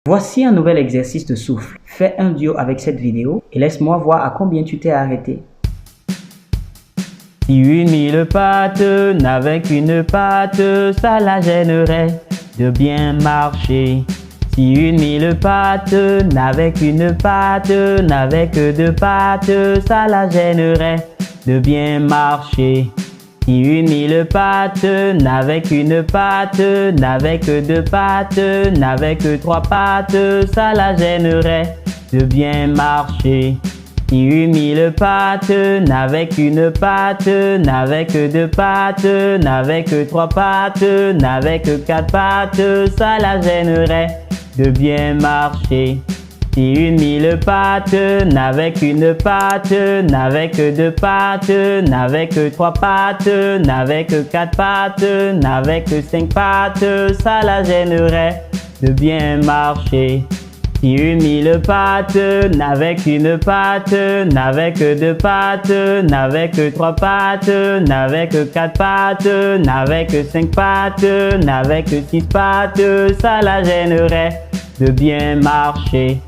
Voici un nouvel exercice de souffle. Fais un duo avec cette vidéo et laisse-moi voir à combien tu t'es arrêté. Si une mille pattes n'avait qu'une patte, ça la gênerait de bien marcher. Si une mille pattes n'avait qu'une patte, n'avait que deux pattes, ça la gênerait de bien marcher. Si une mille pattes n'avait qu'une patte, n'avait que deux pattes, n'avait que trois pattes, ça la gênerait de bien marcher. Si une mille pattes n'avait qu'une patte, n'avait que deux pattes, n'avait que trois pattes, n'avait que quatre pattes, ça la gênerait de bien marcher. Si une mille pattes n'avait qu'une patte, n'avait que deux pattes, n'avait que trois pattes, n'avait que quatre pattes, n'avait que cinq pattes, ça la gênerait de bien marcher. Si une mille pattes n'avait qu'une patte, n'avait que deux pattes, n'avait que trois pattes, n'avait que quatre pattes, n'avait que cinq pattes, n'avait que six pattes, ça la gênerait de bien marcher.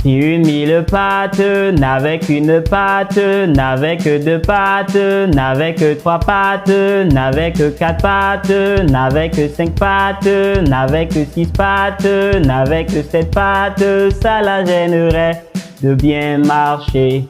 Si une mille pattes n'avait qu'une patte, n'avait que deux pattes, n'avait que trois pattes, n'avait que quatre pattes, n'avait que cinq pattes, n'avait que six pattes, n'avait que sept pattes, ça la gênerait de bien marcher.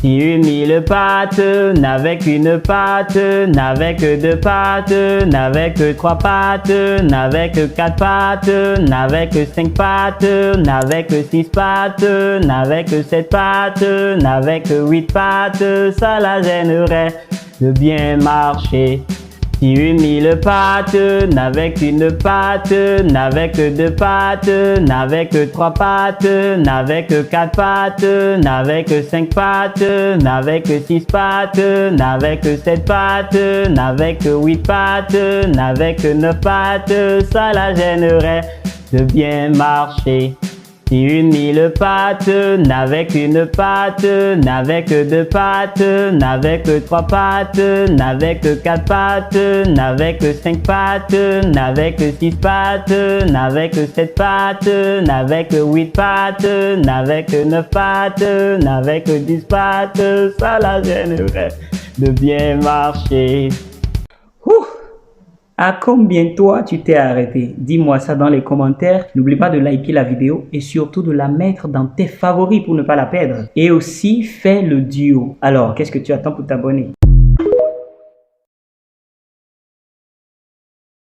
Si une mille pattes n'avait qu'une patte, n'avait que deux pattes, n'avait que trois pattes, n'avait que quatre pattes, n'avait que cinq pattes, n'avait que six pattes, n'avait que sept pattes, n'avait que huit pattes, ça la gênerait de bien marcher. Si une mille pattes n'avait qu'une patte, n'avait que deux pattes, n'avait que trois pattes, n'avait que quatre pattes, n'avait que cinq pattes, n'avait que six pattes, n'avait que sept pattes, n'avait que huit pattes, n'avait que neuf pattes, ça la gênerait de bien marcher. Si une mille pattes n'avait qu'une patte, n'avait que deux pattes, n'avait que trois pattes, n'avait que quatre pattes, n'avait que cinq pattes, n'avait que six pattes, n'avait que sept pattes, n'avait que huit pattes, n'avait que neuf pattes, n'avait que 10 pattes, ça la gênerait de bien marcher. Ouh! À combien toi tu t'es arrêté? Dis-moi ça dans les commentaires. N'oublie pas de liker la vidéo et surtout de la mettre dans tes favoris pour ne pas la perdre. Et aussi fais le duo. Alors, qu'est-ce que tu attends pour t'abonner?